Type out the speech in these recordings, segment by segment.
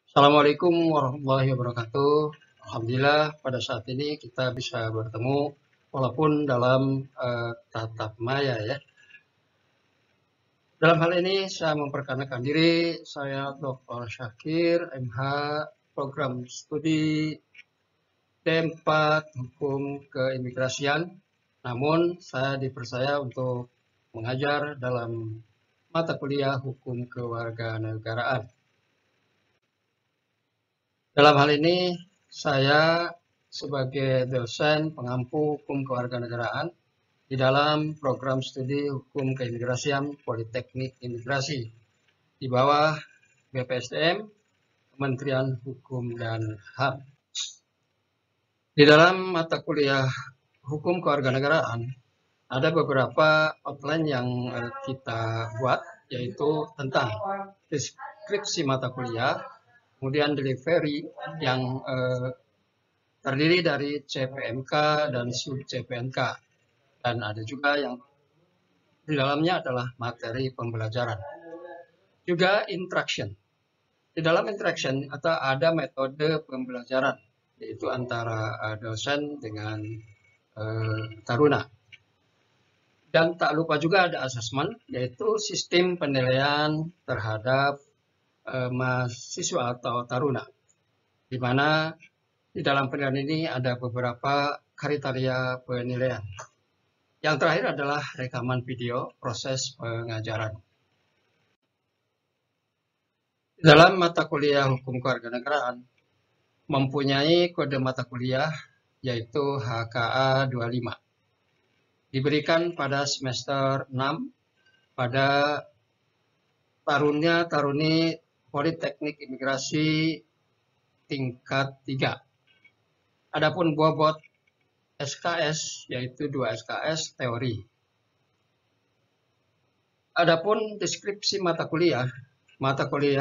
Assalamualaikum warahmatullahi wabarakatuh. Alhamdulillah pada saat ini kita bisa bertemu walaupun dalam tatap maya ya. Dalam hal ini saya memperkenalkan diri, saya Dr. Syakir, MH, program studi D4 Hukum Keimigrasian. Namun saya dipercaya untuk mengajar dalam mata kuliah Hukum Kewarganegaraan. Dalam hal ini, saya sebagai dosen pengampu hukum kewarganegaraan di dalam program studi hukum keimigrasian Politeknik Imigrasi di bawah BPSDM, Kementerian Hukum dan HAM. Di dalam mata kuliah hukum kewarganegaraan, ada beberapa outline yang kita buat, yaitu tentang deskripsi mata kuliah, kemudian delivery yang terdiri dari CPMK dan sub CPNK, dan ada juga yang di dalamnya adalah materi pembelajaran. Juga interaction. Di dalam interaction atau ada metode pembelajaran, yaitu antara dosen dengan taruna. Dan tak lupa juga ada assessment, yaitu sistem penilaian terhadap mahasiswa atau taruna, di mana di dalam penilaian ini ada beberapa kriteria penilaian. Yang terakhir adalah rekaman video proses pengajaran. Dalam mata kuliah hukum kewarganegaraan mempunyai kode mata kuliah yaitu HKA 25. Diberikan pada semester 6 pada taruni Politeknik Imigrasi tingkat 3. Adapun bobot SKS yaitu 2 SKS teori. Adapun deskripsi mata kuliah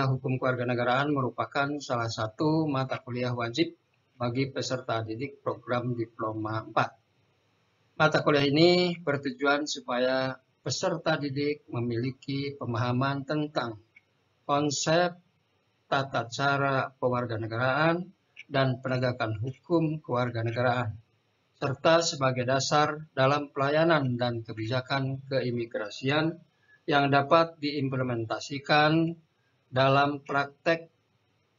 hukum kewarganegaraan merupakan salah satu mata kuliah wajib bagi peserta didik program diploma 4. Mata kuliah ini bertujuan supaya peserta didik memiliki pemahaman tentang konsep tata cara kewarganegaraan dan penegakan hukum kewarganegaraan, serta sebagai dasar dalam pelayanan dan kebijakan keimigrasian yang dapat diimplementasikan dalam praktek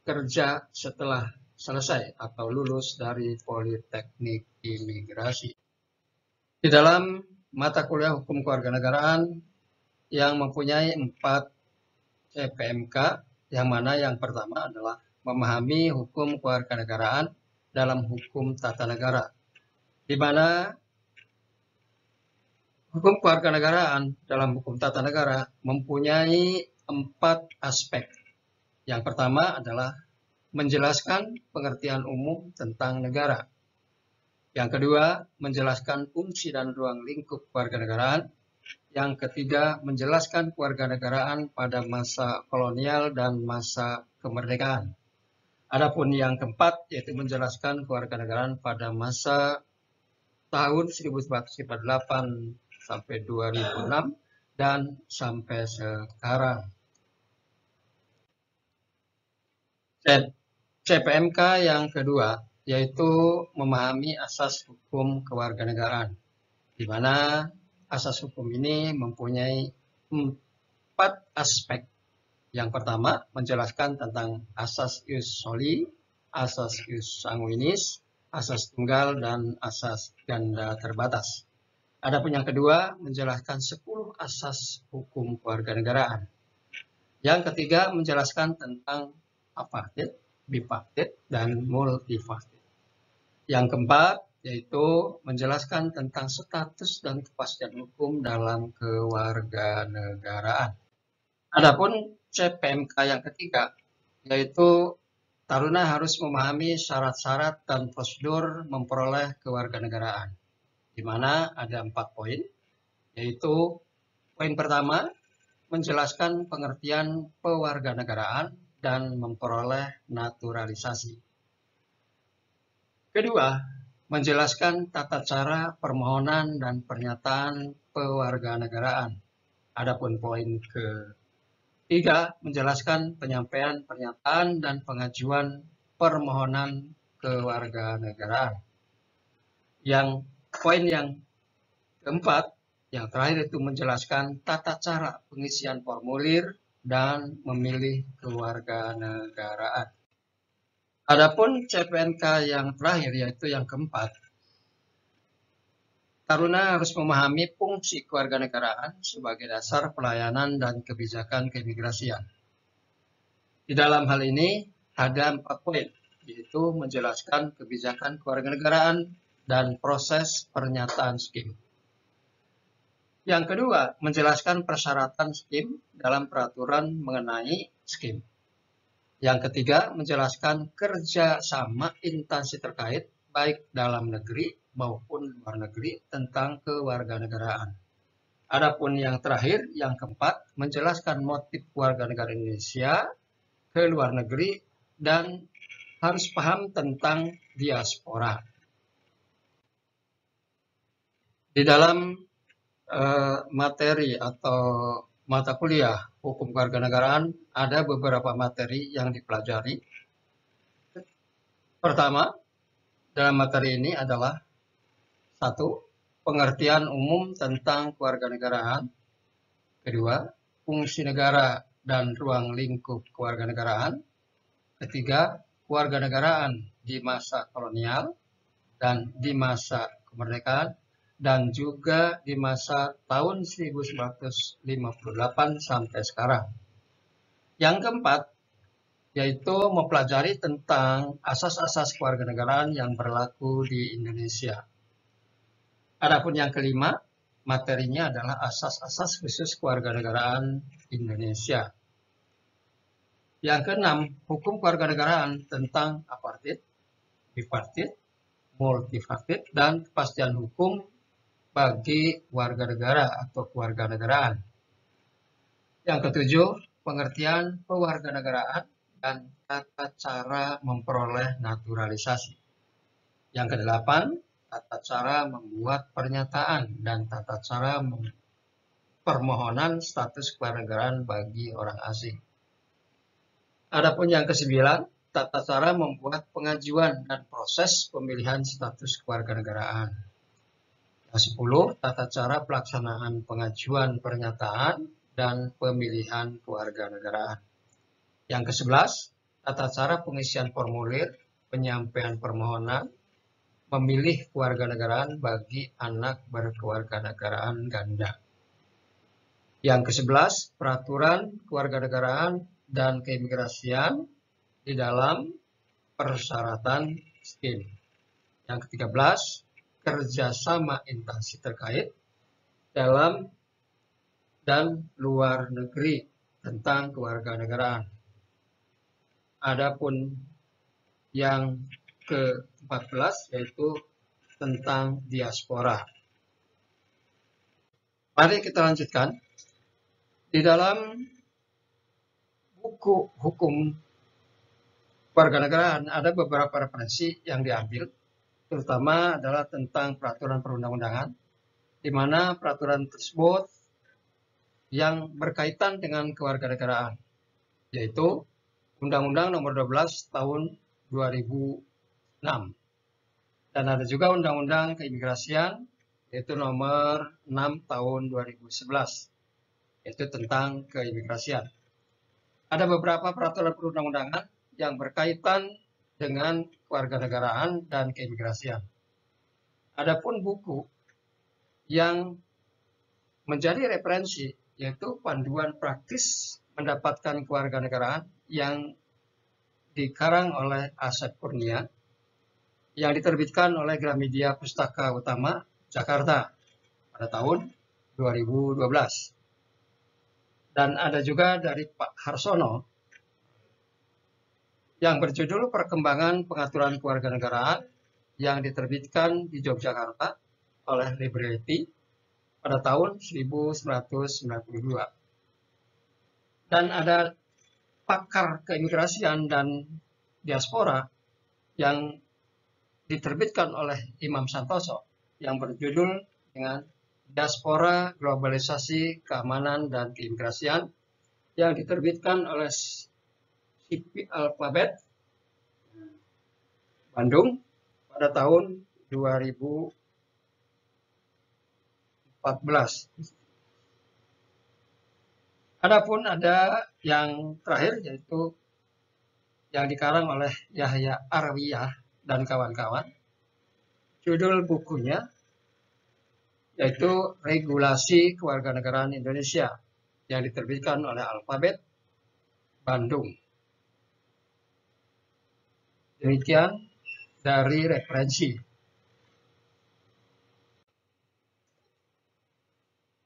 kerja setelah selesai atau lulus dari Politeknik Imigrasi. Di dalam mata kuliah hukum kewarganegaraan yang mempunyai 4 CPMK, yang mana yang pertama adalah memahami hukum kewarganegaraan dalam hukum tata negara, di mana hukum kewarganegaraan dalam hukum tata negara mempunyai 4 aspek. Yang pertama adalah menjelaskan pengertian umum tentang negara. Yang kedua, menjelaskan fungsi dan ruang lingkup kewarganegaraan. Yang ketiga, menjelaskan kewarganegaraan pada masa kolonial dan masa kemerdekaan. Adapun yang keempat, yaitu menjelaskan kewarganegaraan pada masa tahun 1948 sampai 2006 dan sampai sekarang. CPMK yang kedua yaitu memahami asas hukum kewarganegaraan, di mana asas hukum ini mempunyai 4 aspek. Yang pertama, menjelaskan tentang asas ius soli, asas ius sanguinis, asas tunggal, dan asas ganda terbatas. Adapun yang kedua, menjelaskan 10 asas hukum kewarganegaraan. Yang ketiga, menjelaskan tentang apartheid, bipartit, dan multipartit. Yang keempat, yaitu menjelaskan tentang status dan kepastian hukum dalam kewarganegaraan. Adapun CPMK yang ketiga, yaitu taruna harus memahami syarat-syarat dan prosedur memperoleh kewarganegaraan, di mana ada 4 poin, yaitu poin pertama, menjelaskan pengertian pewarganegaraan dan memperoleh naturalisasi. Kedua, menjelaskan tata cara permohonan dan pernyataan pewarganegaraan. Adapun poin 3. Menjelaskan penyampaian pernyataan dan pengajuan permohonan kewarganegaraan. Yang poin yang keempat, yang terakhir itu menjelaskan tata cara pengisian formulir dan memilih kewarganegaraan. Adapun CPNK yang terakhir, yaitu yang keempat, taruna harus memahami fungsi kewarganegaraan sebagai dasar pelayanan dan kebijakan keimigrasian. Di dalam hal ini ada 4 poin, yaitu menjelaskan kebijakan kewarganegaraan dan proses pernyataan skim. Yang kedua, menjelaskan persyaratan skim dalam peraturan mengenai skim. Yang ketiga, menjelaskan kerjasama instansi terkait baik dalam negeri maupun luar negeri tentang kewarganegaraan. Adapun yang terakhir, yang keempat, menjelaskan motif warganegara Indonesia ke luar negeri dan harus paham tentang diaspora. Di dalam materi atau mata kuliah hukum kewarganegaraan ada beberapa materi yang dipelajari. Pertama, dalam materi ini adalah 1. Pengertian umum tentang kewarganegaraan. Kedua, fungsi negara dan ruang lingkup kewarganegaraan. Ketiga, kewarganegaraan di masa kolonial dan di masa kemerdekaan, dan juga di masa tahun 1958 sampai sekarang. Yang keempat, yaitu mempelajari tentang asas-asas kewarganegaraan yang berlaku di Indonesia. Adapun yang kelima, materinya adalah asas-asas khusus kewarganegaraan Indonesia. Yang keenam, hukum kewarganegaraan tentang apartheid, bipartit, multipartit, dan kepastian hukum bagi warga negara atau kewarganegaraan. Yang ketujuh, pengertian kewarganegaraan dan tata cara memperoleh naturalisasi. Yang kedelapan, tata cara membuat pernyataan dan tata cara permohonan status kewarganegaraan bagi orang asing. Adapun yang kesembilan, tata cara membuat pengajuan dan proses pemilihan status kewarganegaraan. Yang 10, tata cara pelaksanaan pengajuan pernyataan dan pemilihan kewarganegaraan. Yang ke-11, tata cara pengisian formulir, penyampaian permohonan, memilih kewarganegaraan bagi anak berkewarganegaraan ganda. Yang ke-11, peraturan kewarganegaraan dan keimigrasian di dalam persyaratan skim. Yang ke-13, kerjasama instansi terkait dalam dan luar negeri tentang kewarganegaraan. Adapun yang ke-14 yaitu tentang diaspora. Mari kita lanjutkan. Di dalam buku hukum kewarganegaraan ada beberapa referensi yang diambil, terutama adalah tentang peraturan perundang-undangan, di mana peraturan tersebut yang berkaitan dengan kewarganegaraan, yaitu Undang-Undang Nomor 12 Tahun 2006. Dan ada juga Undang-Undang Keimigrasian, yaitu Nomor 6 Tahun 2011, yaitu tentang keimigrasian. Ada beberapa peraturan perundang-undangan yang berkaitan dengan kewarganegaraan dan keimigrasian. Adapun buku yang menjadi referensi yaitu panduan praktis mendapatkan kewarganegaraan yang dikarang oleh Asep Kurnia, yang diterbitkan oleh Gramedia Pustaka Utama, Jakarta pada tahun 2012. Dan ada juga dari Pak Harsono yang berjudul Perkembangan Pengaturan Kewarganegaraan yang diterbitkan di Yogyakarta oleh Liberty pada tahun 1992. Dan ada pakar keimigrasian dan diaspora yang diterbitkan oleh Imam Santoso yang berjudul dengan Diaspora, Globalisasi, Keamanan, dan Keimigrasian yang diterbitkan oleh CP Alphabet Bandung pada tahun 2014. Adapun ada yang terakhir yaitu yang dikarang oleh Yahya Arwiyah dan kawan-kawan. Judul bukunya yaitu Regulasi Kewarganegaraan Indonesia yang diterbitkan oleh Alphabet Bandung. Demikian dari referensi.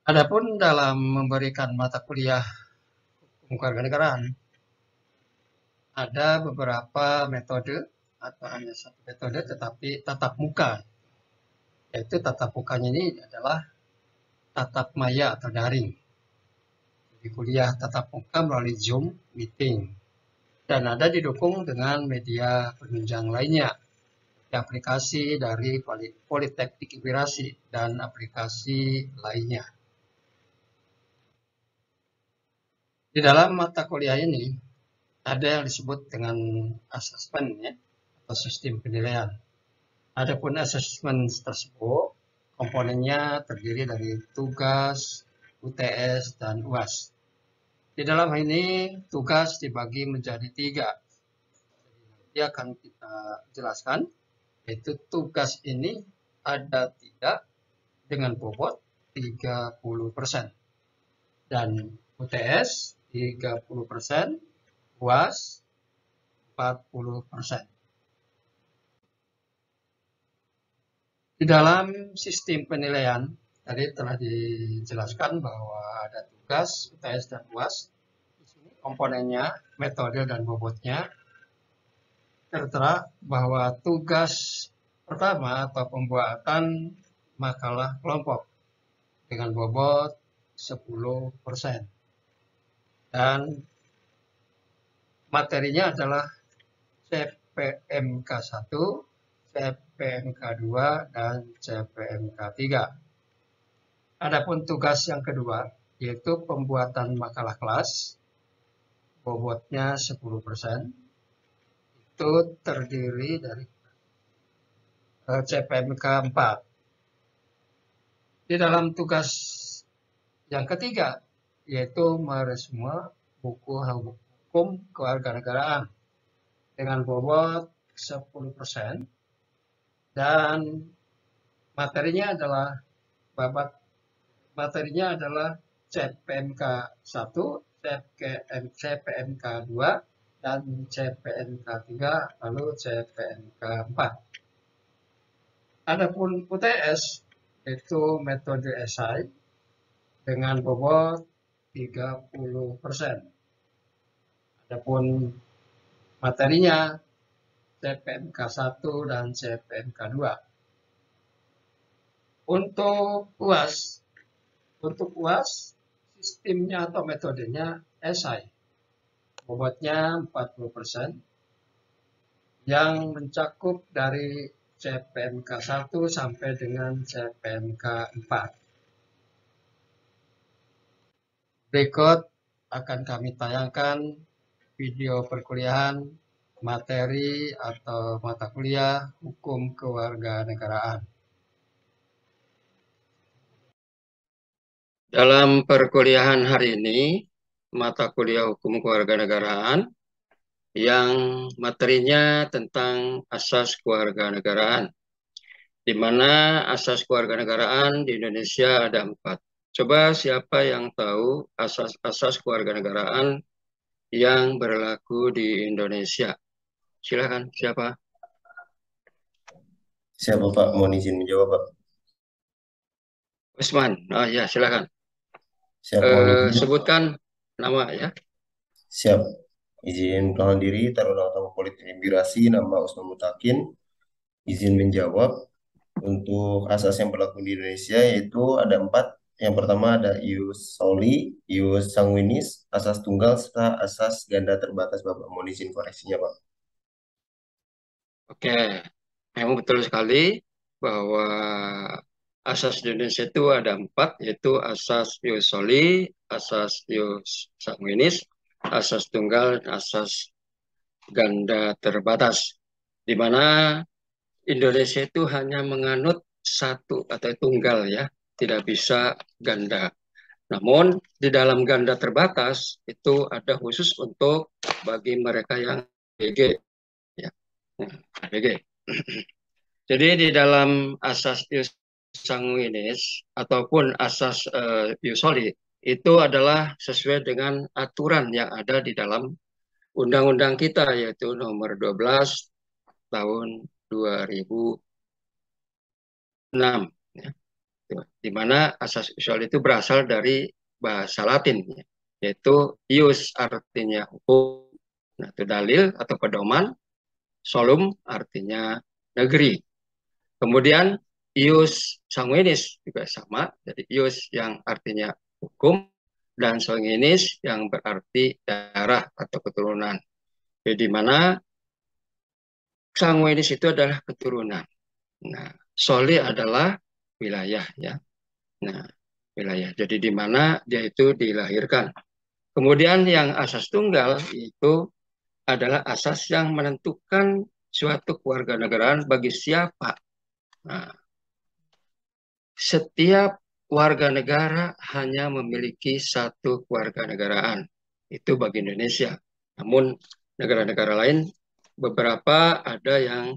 Adapun dalam memberikan mata kuliah hukum kewarganegaraan, ada beberapa metode atau hanya satu metode tetapi tatap muka. Yaitu tatap mukanya ini adalah tatap maya atau daring. Jadi kuliah tatap muka melalui Zoom meeting. Dan ada didukung dengan media penunjang lainnya. Aplikasi dari Politeknik Imigrasi dan aplikasi lainnya. Di dalam mata kuliah ini ada yang disebut dengan asesmen ya, atau sistem penilaian. Adapun asesmen tersebut komponennya terdiri dari tugas, UTS, dan UAS. Di dalam ini tugas dibagi menjadi 3. Nanti akan kita jelaskan, yaitu tugas ini ada 3 dengan bobot 30%. Dan UTS 30%, UAS 40%. Di dalam sistem penilaian, tadi telah dijelaskan bahwa ada tugas, UTS, dan UAS. Di sini komponennya, metode, dan bobotnya. Tertera bahwa tugas pertama atau pembuatan makalah kelompok dengan bobot 10%. Dan materinya adalah CPMK 1, CPMK 2, dan CPMK 3. Adapun tugas yang kedua, yaitu pembuatan makalah kelas, bobotnya 10%. Itu terdiri dari CPMK 4. Di dalam tugas yang ketiga, yaitu meresuma buku hukum kewarganegaraan dengan bobot 10%. Dan materinya adalah CPMK 1, CPMK 2, dan CPMK 3, lalu CPMK 4. Adapun UTS yaitu metode esai dengan bobot 30%. Adapun materinya CPMK 1 dan CPMK 2. Untuk UAS sistemnya atau metodenya esai. Bobotnya 40% yang mencakup dari CPMK 1 sampai dengan CPMK 4. Berikut akan kami tayangkan video perkuliahan materi atau mata kuliah hukum kewarganegaraan. Dalam perkuliahan hari ini, mata kuliah hukum kewarganegaraan yang materinya tentang asas kewarganegaraan, di mana asas kewarganegaraan di Indonesia ada 4. Coba siapa yang tahu asas-asas kewarganegaraan yang berlaku di Indonesia? Silakan, siapa? Siapa Pak? Mohon izin menjawab Pak. Usman, oh ya silakan. Siap, mohon izin. Sebutkan nama ya. Siap. Izin perkenalkan diri, Taruna Utama Politeknik Imigrasi, nama Usman Mutakin. Izin menjawab. Untuk asas yang berlaku di Indonesia yaitu ada 4. Yang pertama ada ius soli, ius sanguinis, asas tunggal, serta asas ganda terbatas. Bapak mohon izin koreksinya Pak. Oke, memang betul sekali bahwa asas di Indonesia itu ada 4, yaitu asas ius soli, asas ius sanguinis, asas tunggal, dan asas ganda terbatas. Di mana Indonesia itu hanya menganut satu atau tunggal ya, tidak bisa ganda. Namun di dalam ganda terbatas itu ada khusus untuk bagi mereka yang ABG ya. ABG. Jadi di dalam asas ius sanguinis ataupun asas ius soli itu adalah sesuai dengan aturan yang ada di dalam undang-undang kita, yaitu nomor 12 tahun 2006 ya. Di mana asas ius soli itu berasal dari bahasa Latin ya, yaitu ius artinya hukum, nah, itu dalil atau pedoman, solum artinya negeri. Kemudian ius sanguinis juga sama, jadi ius yang artinya hukum dan sanguinis yang berarti darah atau keturunan. Jadi di mana sanguinis itu adalah keturunan. Nah, soli adalah wilayah ya. Nah, wilayah. Jadi di mana dia itu dilahirkan. Kemudian yang asas tunggal itu adalah asas yang menentukan suatu kewarganegaraan bagi siapa. Nah, setiap warga negara hanya memiliki satu kewarganegaraan. Itu bagi Indonesia. Namun negara-negara lain beberapa ada yang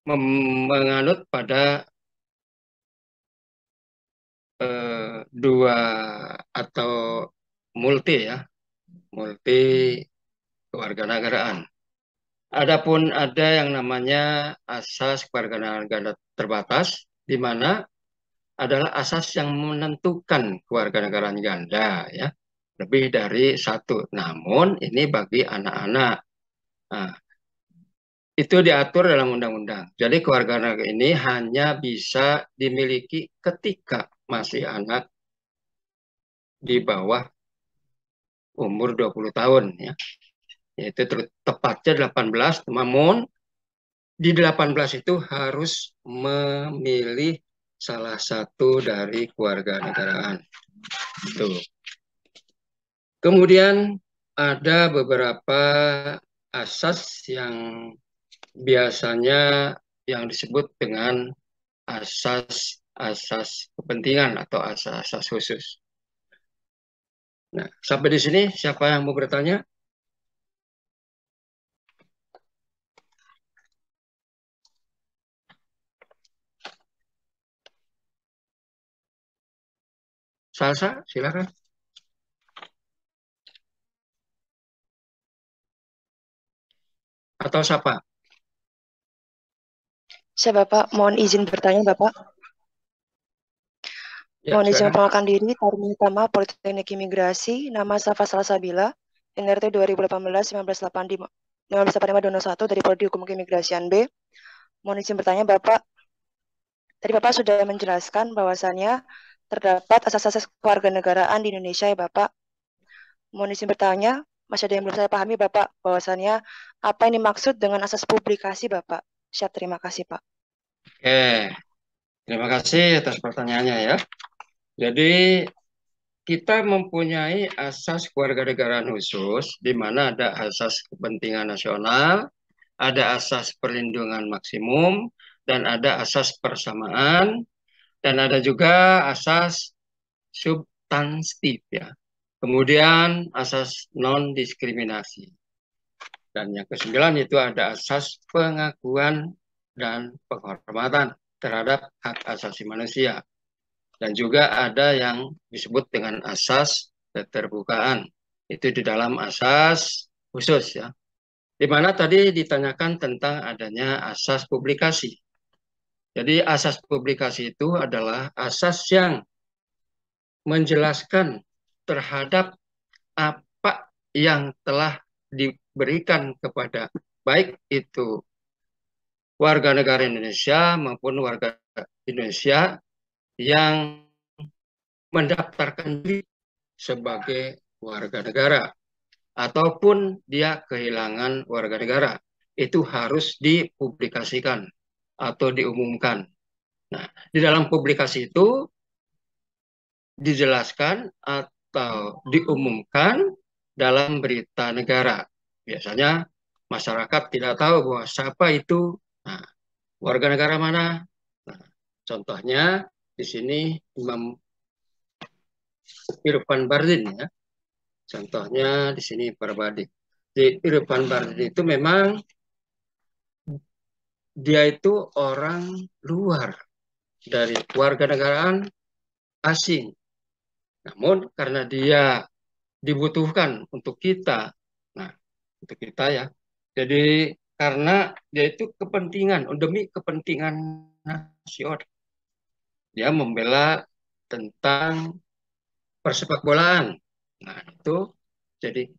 menganut pada dua atau multi ya, multi kewarganegaraan. Adapun ada yang namanya asas kewarganegaraan terbatas, di mana adalah asas yang menentukan kewarganegaraan ganda ya, lebih dari satu. Namun ini bagi anak-anak. Nah, itu diatur dalam undang-undang. Jadi kewarganegaraan ini hanya bisa dimiliki ketika masih anak di bawah umur 20 tahun ya. Yaitu tepatnya 18, namun di 18 itu harus memilih salah satu dari kewarganegaraan. Itu. Kemudian ada beberapa asas yang biasanya yang disebut dengan asas kepentingan atau asas khusus. Nah, sampai di sini siapa yang mau bertanya? Salsa, silakan. Atau siapa? Saya Bapak, mohon izin bertanya Bapak. Ya, Mohon izin silakan. memperkenalkan diri, Tarmi Utama, Politeknik Imigrasi, nama Safa Salsabila, NRT 2018-1985-201 dari Prodi Hukum Keimigrasian B. Mohon izin bertanya Bapak, tadi Bapak sudah menjelaskan bahwasannya terdapat asas-asas kewarganegaraan di Indonesia ya Bapak. Mohon izin bertanya, masih ada yang belum saya pahami Bapak, bahwasannya apa yang dimaksud dengan asas publikasi Bapak? Siap, terima kasih Pak. Oke, terima kasih atas pertanyaannya ya. Jadi kita mempunyai asas kewarganegaraan khusus, di mana ada asas kepentingan nasional, ada asas perlindungan maksimum, dan ada asas persamaan, dan ada juga asas substantif ya. Kemudian asas non-diskriminasi. Dan yang ke-9 itu ada asas pengakuan dan penghormatan terhadap hak asasi manusia. Dan juga ada yang disebut dengan asas keterbukaan. Itu di dalam asas khusus ya. Di mana tadi ditanyakan tentang adanya asas publikasi. Jadi asas publikasi itu adalah asas yang menjelaskan terhadap apa yang telah diberikan kepada baik itu warga negara Indonesia maupun warga Indonesia yang mendaftarkan diri sebagai warga negara ataupun dia kehilangan warga negara, itu harus dipublikasikan atau diumumkan Nah, di dalam publikasi itu dijelaskan atau diumumkan dalam berita negara. Biasanya masyarakat tidak tahu bahwa siapa itu, nah, warga negara mana. Nah, contohnya di sini Imam Irfan Bardin ya. Contohnya di sini Barbadi. Di Irfan Bardin itu memang dia itu orang luar dari warga negaraan asing. Namun karena dia dibutuhkan untuk kita, nah untuk kita ya. Jadi karena dia itu kepentingan, demi kepentingan nasional, dia membela tentang persepak bolaan. Nah itu jadi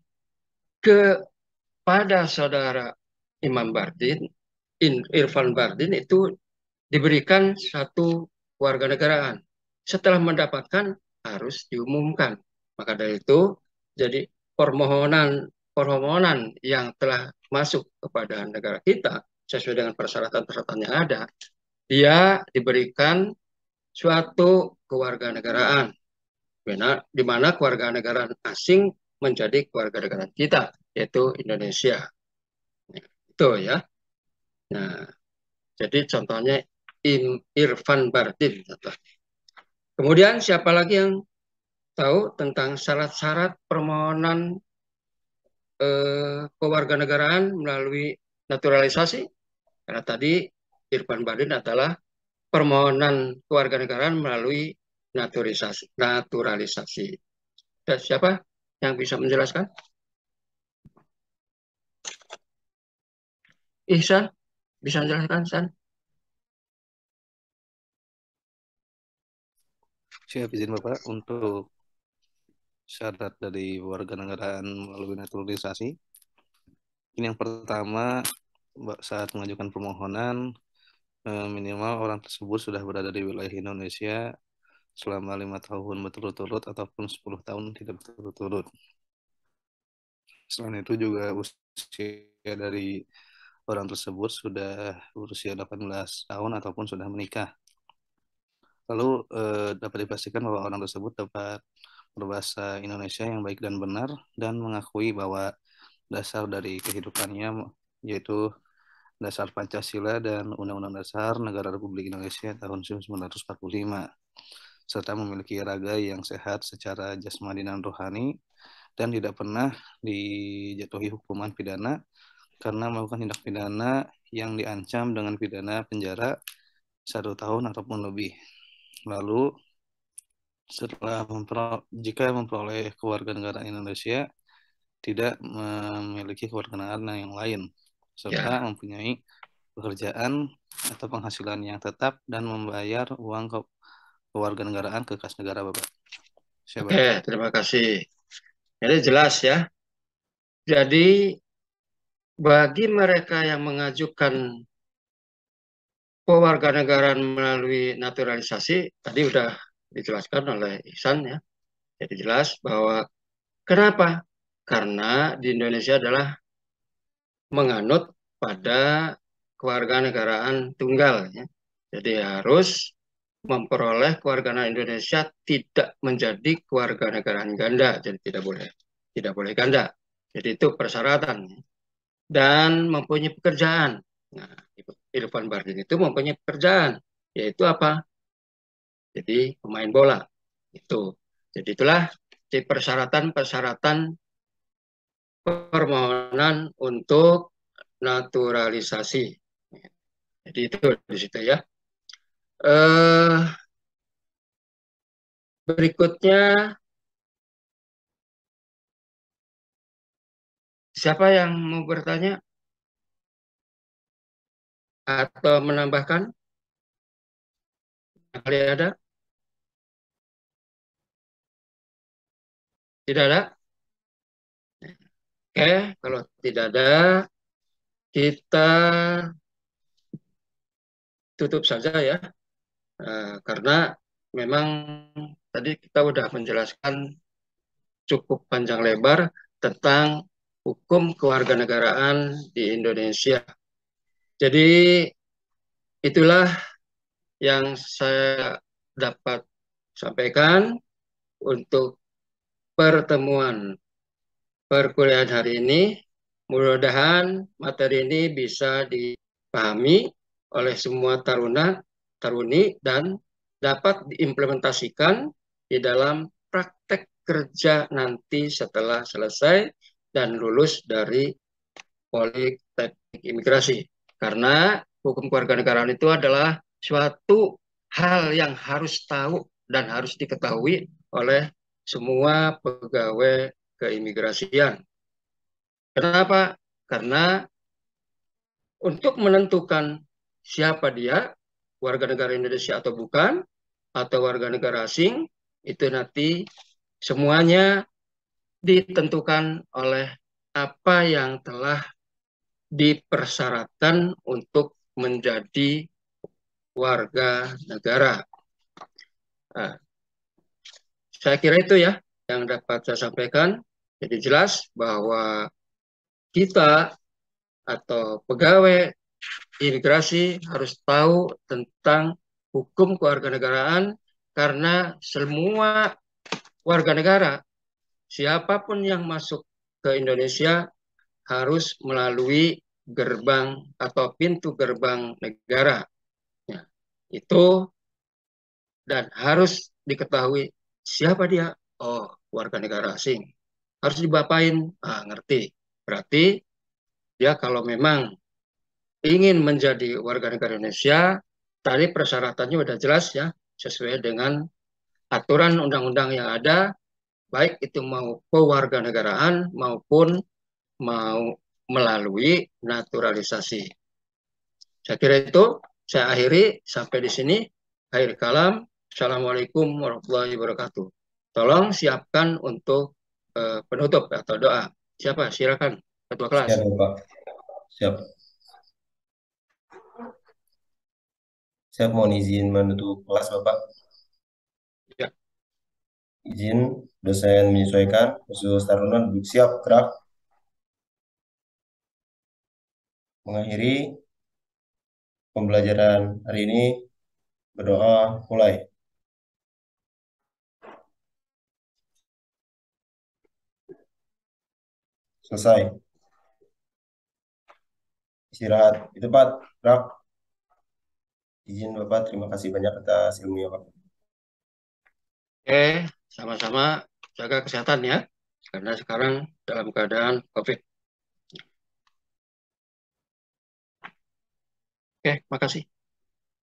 kepada saudara Imam Bardin, Irfan Bardin itu diberikan satu warga negaraan. Setelah mendapatkan harus diumumkan. Maka dari itu, jadi permohonan yang telah masuk kepada negara kita sesuai dengan persyaratan-persyaratan yang ada, dia diberikan suatu kewarganegaraan, di mana kewarganegaraan asing menjadi kewarganegaraan kita, yaitu Indonesia. Itu ya. Nah, jadi contohnya Irfan Bardin. Kemudian siapa lagi yang tahu tentang syarat-syarat permohonan kewarganegaraan melalui naturalisasi? Karena tadi Irfan Bardin adalah permohonan kewarganegaraan melalui naturalisasi. Dan siapa yang bisa menjelaskan? Ihsan, bisa menjelaskan, Ihsan? Siap, izin Bapak untuk syarat dari warga negaraan melalui naturalisasi. Ini yang pertama, saat mengajukan permohonan, minimal orang tersebut sudah berada di wilayah Indonesia selama 5 tahun berturut-turut ataupun 10 tahun tidak berturut-turut. Selain itu juga usia dari orang tersebut sudah berusia 18 tahun ataupun sudah menikah. Lalu dapat dipastikan bahwa orang tersebut dapat berbahasa Indonesia yang baik dan benar dan mengakui bahwa dasar dari kehidupannya yaitu dasar Pancasila dan Undang-Undang Dasar Negara Republik Indonesia tahun 1945 serta memiliki raga yang sehat secara jasmani dan rohani dan tidak pernah dijatuhi hukuman pidana karena melakukan tindak pidana yang diancam dengan pidana penjara 1 tahun ataupun lebih. Lalu setelah jika memperoleh kewarganegaraan Indonesia tidak memiliki kewarganegaraan yang lain serta mempunyai pekerjaan atau penghasilan yang tetap dan membayar uang kewarganegaraan ke kas negara, Bapak. Oke, terima kasih. Jadi jelas ya. Jadi bagi mereka yang mengajukan kewarganegaraan melalui naturalisasi, tadi sudah dijelaskan oleh Ihsan ya. Jadi jelas bahwa kenapa? Karena di Indonesia adalah menganut pada kewarganegaraan tunggal ya. Jadi harus memperoleh kewarganegaraan Indonesia tidak menjadi kewarganegaraan ganda, jadi tidak boleh ganda. Jadi itu persyaratan dan mempunyai pekerjaan. Nah, Irfan Bardin itu mempunyai pekerjaan, yaitu apa? Jadi pemain bola. Itu. Jadi itulah persyaratan-persyaratan permohonan untuk naturalisasi. Jadi itu di situ ya. Berikutnya, siapa yang mau bertanya atau menambahkan? Kali ada? Tidak ada? Oke, kalau tidak ada, kita tutup saja ya. Karena memang tadi kita sudah menjelaskan cukup panjang lebar tentang hukum kewarganegaraan di Indonesia. Jadi itulah yang saya dapat sampaikan untuk pertemuan perkuliahan hari ini. Mudah-mudahan materi ini bisa dipahami oleh semua taruni dan dapat diimplementasikan di dalam praktek kerja nanti setelah selesai dan lulus dari Politeknik Imigrasi. Karena hukum kewarganegaraan itu adalah suatu hal yang harus tahu dan harus diketahui oleh semua pegawai keimigrasian. Kenapa? Karena untuk menentukan siapa dia, warga negara Indonesia atau bukan, atau warga negara asing, itu nanti semuanya ditentukan oleh apa yang telah dipersyaratkan untuk menjadi warga negara. Nah, saya kira itu ya yang dapat saya sampaikan. Jadi jelas bahwa kita atau pegawai imigrasi harus tahu tentang hukum kewarganegaraan karena semua warga negara, siapapun yang masuk ke Indonesia harus melalui gerbang atau pintu gerbang negara. Ya, itu dan harus diketahui siapa dia. Oh, warga negara asing. Harus dibapain, ngerti. Berarti dia kalau memang ingin menjadi warga negara Indonesia, tadi persyaratannya sudah jelas ya, sesuai dengan aturan undang-undang yang ada, baik itu mau kewarganegaraan maupun mau melalui naturalisasi. Saya kira itu, saya akhiri sampai di sini. Akhir kalam, Assalamualaikum warahmatullahi wabarakatuh. Tolong siapkan untuk penutup atau doa. Siapa? Silakan, Ketua kelas. Siap, Bapak. Siap. Siap, mohon izin menutup kelas, Bapak. Ya. Izin dosen menyesuaikan, khusus taruna duduk siap, gerak. Mengakhiri pembelajaran hari ini, berdoa, mulai. Selesai. Istirahat. Itu, Pak. Gerak. Izin, Bapak. Terima kasih banyak atas ilmunya, Pak. Oke, sama-sama jaga kesehatan ya. Karena sekarang dalam keadaan COVID. Oke, makasih.